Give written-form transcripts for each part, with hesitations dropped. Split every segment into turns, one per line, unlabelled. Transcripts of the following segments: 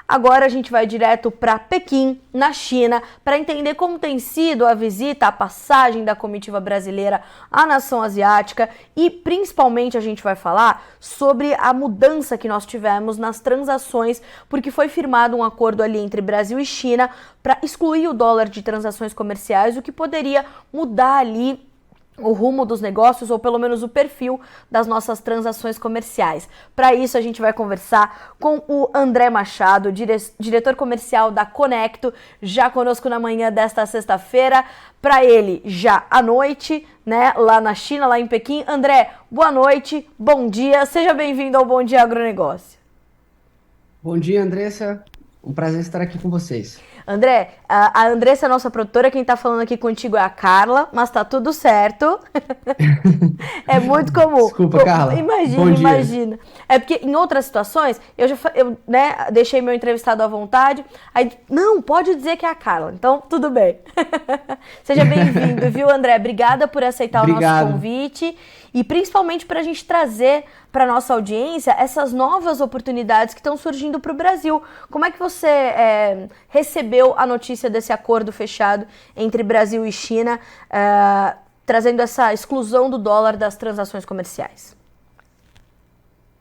Agora a gente vai direto para Pequim, na China, para entender como tem sido a visita, a passagem da comitiva brasileira à nação asiática e principalmente a gente vai falar sobre a mudança que nós tivemos nas transações, porque foi firmado um acordo ali entre Brasil e China para excluir o dólar de transações comerciais, o que poderia mudar ali o rumo dos negócios ou pelo menos o perfil das nossas transações comerciais. Para isso a gente vai conversar com o André Machado, diretor comercial da Conecto, já conosco na manhã desta sexta-feira, para ele já à noite, né, lá na China, lá em Pequim. André, boa noite, bom dia, seja bem-vindo ao Bom Dia Agronegócio.
Bom dia, Andressa. Um prazer estar aqui com vocês.
André, a Andressa é a nossa produtora, quem tá falando aqui contigo é a Carla, mas tá tudo certo. É muito comum.
Desculpa, Carla.
Imagina,
Bom dia.
imagina. É porque em outras situações, eu, né, deixei meu entrevistado à vontade, aí, não, pode dizer que é a Carla, então tudo bem. Seja bem-vindo, viu, André? Obrigada por aceitar o nosso
Obrigado.
convite e principalmente para a gente trazer para nossa audiência essas novas oportunidades que estão surgindo para o Brasil. Como é que você recebeu a notícia desse acordo fechado entre Brasil e China, trazendo essa exclusão do dólar das transações comerciais?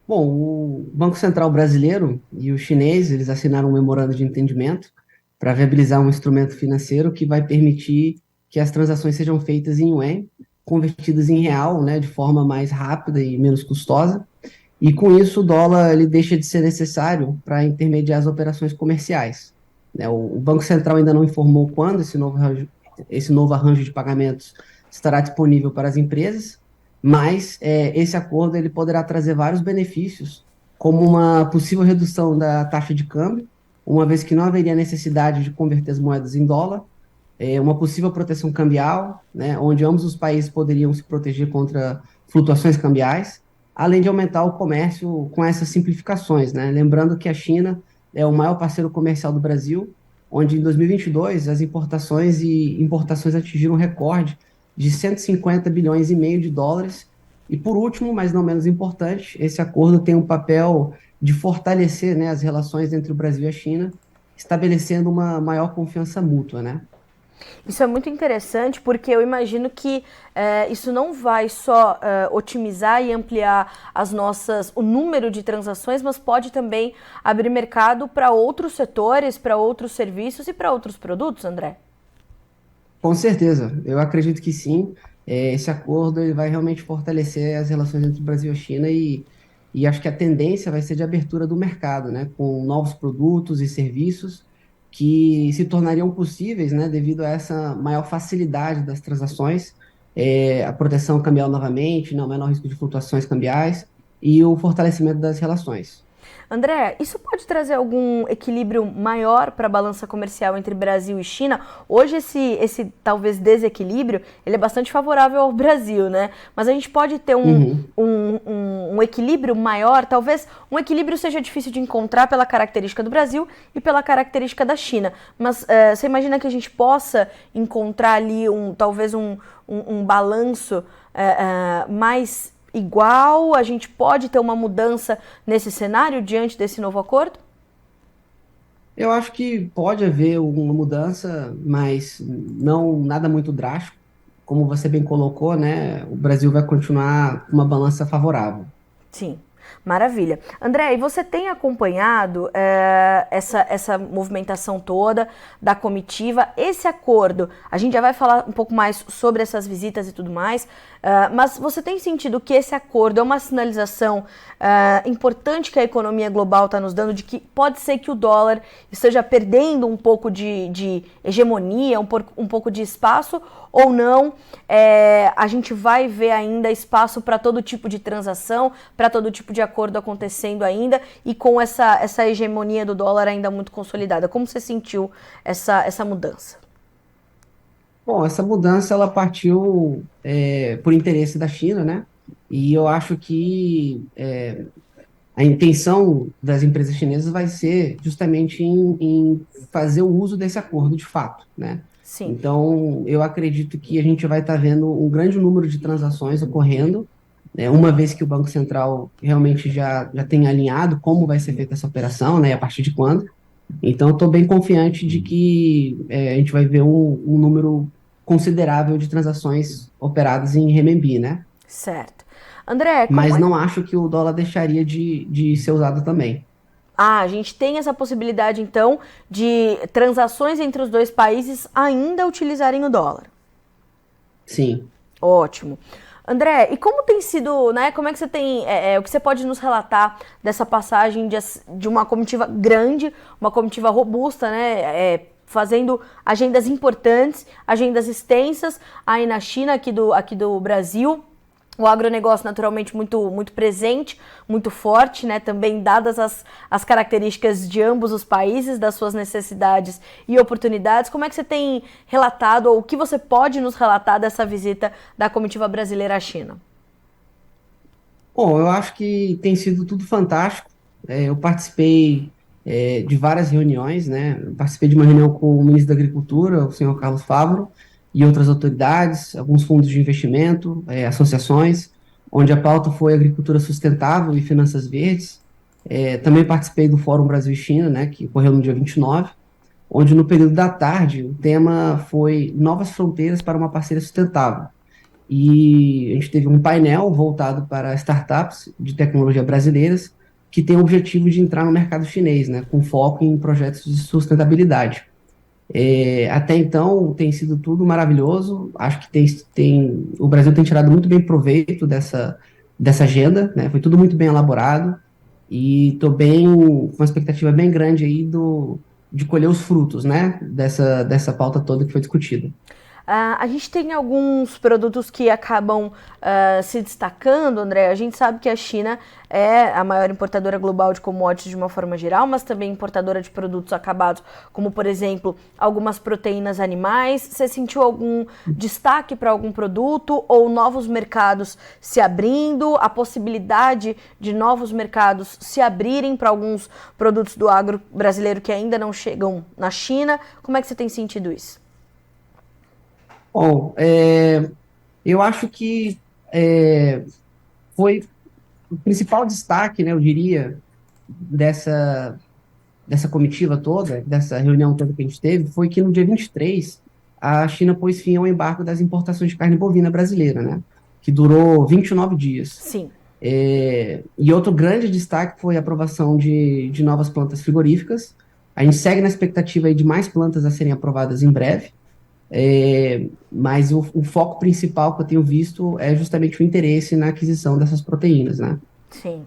Bom, o Banco Central brasileiro e o chinês, eles assinaram um memorando de entendimento para viabilizar um instrumento financeiro que vai permitir que as transações sejam feitas em yuan, convertidas em real, né, de forma mais rápida e menos custosa. E com isso, o dólar ele deixa de ser necessário para intermediar as operações comerciais. Né, o Banco Central ainda não informou quando esse novo arranjo de pagamentos estará disponível para as empresas, mas esse acordo ele poderá trazer vários benefícios, como uma possível redução da taxa de câmbio, uma vez que não haveria necessidade de converter as moedas em dólar, uma possível proteção cambial, né, onde ambos os países poderiam se proteger contra flutuações cambiais, além de aumentar o comércio com essas simplificações, né? Lembrando que a China é o maior parceiro comercial do Brasil, onde em 2022 as importações e importações atingiram um recorde de 150 bilhões e meio de dólares. E por último, mas não menos importante, esse acordo tem um papel de fortalecer, né, as relações entre o Brasil e a China, estabelecendo uma maior confiança mútua, né?
Isso é muito interessante porque eu imagino que isso não vai só otimizar e ampliar o número de transações, mas pode também abrir mercado para outros setores, para outros serviços e para outros produtos, André?
Com certeza, eu acredito que sim. Esse acordo ele vai realmente fortalecer as relações entre o Brasil e a China e acho que a tendência vai ser de abertura do mercado, né, com novos produtos e serviços que se tornariam possíveis, né, devido a essa maior facilidade das transações, a proteção cambial novamente, né, o menor risco de flutuações cambiais e o fortalecimento das relações.
André, isso pode trazer algum equilíbrio maior para a balança comercial entre Brasil e China? Hoje esse talvez desequilíbrio, ele é bastante favorável ao Brasil, né? Mas a gente pode ter
Uhum.
um equilíbrio maior, talvez um equilíbrio seja difícil de encontrar pela característica do Brasil e pela característica da China. Mas você imagina que a gente possa encontrar ali talvez um balanço mais igual? A gente pode ter uma mudança nesse cenário diante desse novo acordo?
Eu acho que pode haver uma mudança, mas não nada muito drástico. Como você bem colocou, né? O Brasil vai continuar com uma balança favorável.
Sim, maravilha. André, e você tem acompanhado essa movimentação toda da comitiva, esse acordo? A gente já vai falar um pouco mais sobre essas visitas e tudo mais, mas você tem sentido que esse acordo é uma sinalização importante que a economia global está nos dando de que pode ser que o dólar esteja perdendo um pouco de hegemonia, um pouco de espaço, ou não? A gente vai ver ainda espaço para todo tipo de transação, para todo tipo de acordo acontecendo ainda, e com essa hegemonia do dólar ainda muito consolidada. Como você sentiu essa mudança?
Bom, essa mudança ela partiu por interesse da China, né? E eu acho que a intenção das empresas chinesas vai ser justamente em fazer o uso desse acordo de fato, né?
Sim.
Então, eu acredito que a gente vai estar vendo um grande número de transações ocorrendo, né, uma vez que o Banco Central realmente já tem alinhado como vai ser feita essa operação, né, e a partir de quando. Então, eu estou bem confiante de que a gente vai ver um número considerável de transações operadas em renminbi, né?
Certo. André, como
Mas
é.
não acho que o dólar deixaria de ser usado também.
Ah, a gente tem essa possibilidade, então, de transações entre os dois países ainda utilizarem o dólar.
Sim.
Ótimo. André, e como tem sido, né? Como é que você tem, o que você pode nos relatar dessa passagem de uma comitiva grande, uma comitiva robusta, né? Fazendo agendas importantes, agendas extensas aí na China, aqui do Brasil. O agronegócio naturalmente muito presente, muito forte, né? Também dadas as características de ambos os países, das suas necessidades e oportunidades. Como é que você tem relatado, ou o que você pode nos relatar dessa visita da comitiva brasileira à China?
Bom, eu acho que tem sido tudo fantástico. Eu participei, de várias reuniões, né? Eu participei de uma reunião com o ministro da Agricultura, o senhor Carlos Favaro, e outras autoridades, alguns fundos de investimento, associações, onde a pauta foi agricultura sustentável e finanças verdes. Também participei do Fórum Brasil e China, né, que ocorreu no dia 29, onde no período da tarde o tema foi Novas Fronteiras para uma Parceria Sustentável. E a gente teve um painel voltado para startups de tecnologia brasileiras que tem o objetivo de entrar no mercado chinês, né, com foco em projetos de sustentabilidade. Até então tem sido tudo maravilhoso. Acho que o Brasil tem tirado muito bem proveito dessa agenda, né? Foi tudo muito bem elaborado e estou bem com uma expectativa bem grande aí de colher os frutos, né? Dessa pauta toda que foi discutida.
A gente tem alguns produtos que acabam se destacando, André. A gente sabe que a China é a maior importadora global de commodities de uma forma geral, mas também importadora de produtos acabados, como, por exemplo, algumas proteínas animais. Você sentiu algum destaque para algum produto ou novos mercados se abrindo, a possibilidade de novos mercados se abrirem para alguns produtos do agro brasileiro que ainda não chegam na China? Como é que você tem sentido isso?
Bom, eu acho que foi o principal destaque, né, eu diria, dessa, dessa comitiva toda, dessa reunião toda que a gente teve, foi que no dia 23 a China pôs fim ao embargo das importações de carne bovina brasileira, né, que durou 29 dias.
Sim.
E outro grande destaque foi a aprovação de novas plantas frigoríficas. A gente segue na expectativa aí de mais plantas a serem aprovadas em breve. Mas o foco principal que eu tenho visto é justamente o interesse na aquisição dessas proteínas, né?
Sim.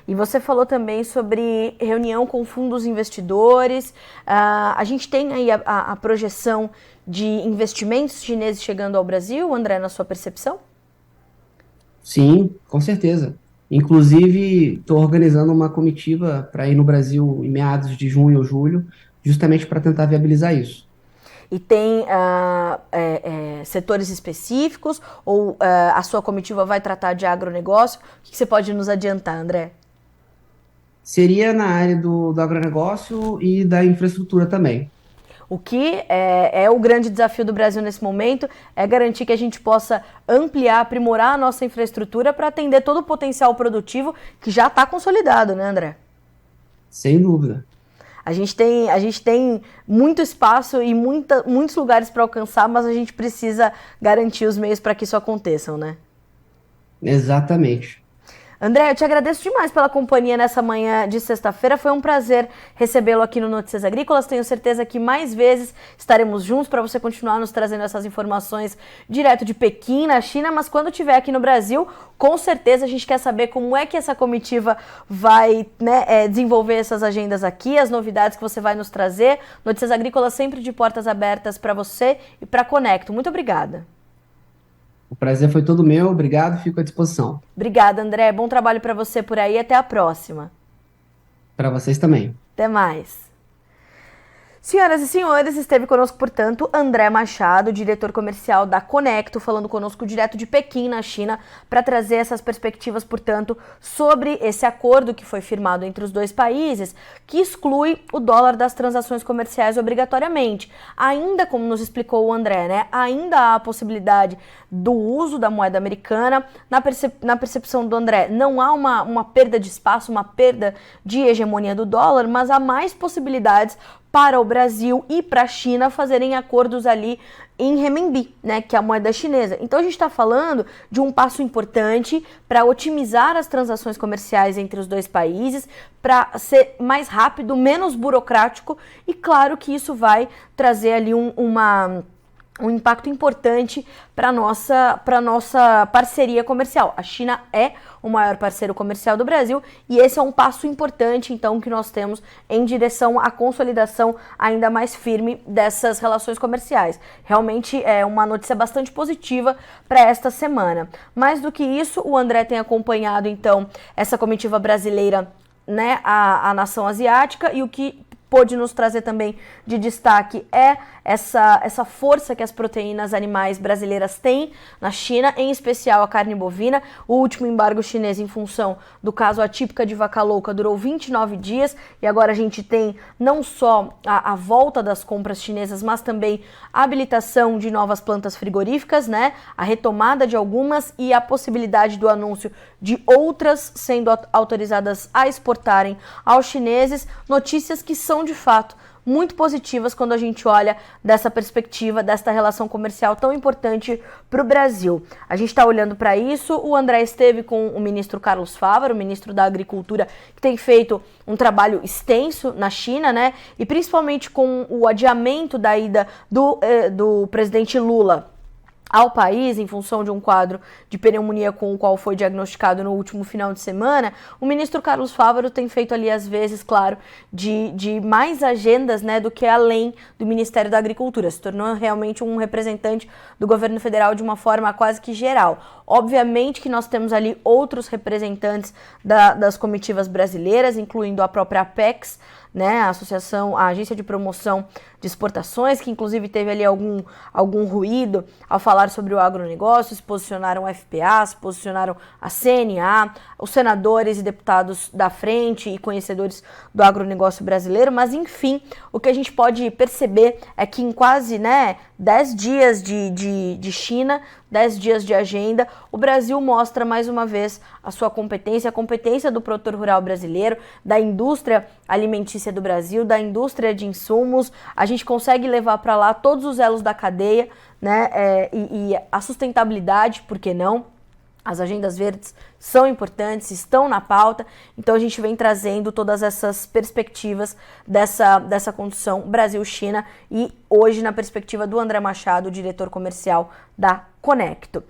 E você falou também sobre reunião com fundos investidores. A gente tem aí a projeção de investimentos chineses chegando ao Brasil, André, na sua percepção?
Sim, com certeza. Inclusive, estou organizando uma comitiva para ir no Brasil em meados de junho ou julho, justamente para tentar viabilizar isso.
E tem setores específicos ou a sua comitiva vai tratar de agronegócio? O que você pode nos adiantar, André?
Seria na área do agronegócio e da infraestrutura também.
O que é o grande desafio do Brasil nesse momento é garantir que a gente possa ampliar, aprimorar a nossa infraestrutura para atender todo o potencial produtivo que já está consolidado, né, André?
Sem dúvida.
A gente tem muito espaço e muitos lugares para alcançar, mas a gente precisa garantir os meios para que isso aconteça, né?
Exatamente.
André, eu te agradeço demais pela companhia nessa manhã de sexta-feira. Foi um prazer recebê-lo aqui no Notícias Agrícolas. Tenho certeza que mais vezes estaremos juntos para você continuar nos trazendo essas informações direto de Pequim, na China. Mas quando estiver aqui no Brasil, com certeza a gente quer saber como é que essa comitiva vai, né, desenvolver essas agendas aqui, as novidades que você vai nos trazer. Notícias Agrícolas sempre de portas abertas para você e para a Conecto. Muito obrigada.
O prazer foi todo meu. Obrigado, fico à disposição.
Obrigada, André. Bom trabalho para você por aí. Até a próxima.
Para vocês também.
Até mais. Senhoras e senhores, esteve conosco, portanto, André Machado, diretor comercial da Conecto, falando conosco direto de Pequim, na China, para trazer essas perspectivas, portanto, sobre esse acordo que foi firmado entre os dois países, que exclui o dólar das transações comerciais obrigatoriamente. Ainda, como nos explicou o André, né, ainda há a possibilidade do uso da moeda americana. Na percepção do André, não há uma perda de espaço, uma perda de hegemonia do dólar, mas há mais possibilidades para o Brasil e para a China fazerem acordos ali em renminbi, né, que é a moeda chinesa. Então a gente está falando de um passo importante para otimizar as transações comerciais entre os dois países, para ser mais rápido, menos burocrático, e claro que isso vai trazer ali um impacto importante para nossa parceria comercial. A China é o maior parceiro comercial do Brasil e esse é um passo importante, então, que nós temos em direção à consolidação ainda mais firme dessas relações comerciais. Realmente é uma notícia bastante positiva para esta semana. Mais do que isso, o André tem acompanhado, então, essa comitiva brasileira, né, a nação asiática, e o que pôde nos trazer também de destaque é essa força que as proteínas animais brasileiras têm na China, em especial a carne bovina. O último embargo chinês em função do caso atípica de vaca louca durou 29 dias e agora a gente tem não só a volta das compras chinesas, mas também a habilitação de novas plantas frigoríficas, né? A retomada de algumas e a possibilidade do anúncio de outras sendo autorizadas a exportarem aos chineses. Notícias que são de fato muito positivas quando a gente olha dessa perspectiva, desta relação comercial tão importante para o Brasil. A gente está olhando para isso. O André esteve com o ministro Carlos Fávaro, o ministro da Agricultura, que tem feito um trabalho extenso na China, né? E principalmente com o adiamento da ida do presidente Lula ao país, em função de um quadro de pneumonia com o qual foi diagnosticado no último final de semana, o ministro Carlos Fávaro tem feito ali, às vezes, claro, de mais agendas, né, do que além do Ministério da Agricultura. Se tornou realmente um representante do governo federal de uma forma quase que geral. Obviamente que nós temos ali outros representantes das comitivas brasileiras, incluindo a própria Apex, né, a Agência de Promoção de Exportações, que inclusive teve ali algum ruído ao falar sobre o agronegócio. Se posicionaram o FPA, se posicionaram a CNA, os senadores e deputados da frente e conhecedores do agronegócio brasileiro, mas enfim, o que a gente pode perceber é que em quase, né, 10 dias de China, 10 dias de agenda, o Brasil mostra mais uma vez a sua competência, a competência do produtor rural brasileiro, da indústria alimentícia do Brasil, da indústria de insumos. A gente consegue levar para lá todos os elos da cadeia, né, e a sustentabilidade, por que não? As agendas verdes são importantes, estão na pauta, então a gente vem trazendo todas essas perspectivas dessa condição Brasil-China e hoje na perspectiva do André Machado, diretor comercial da Conecto.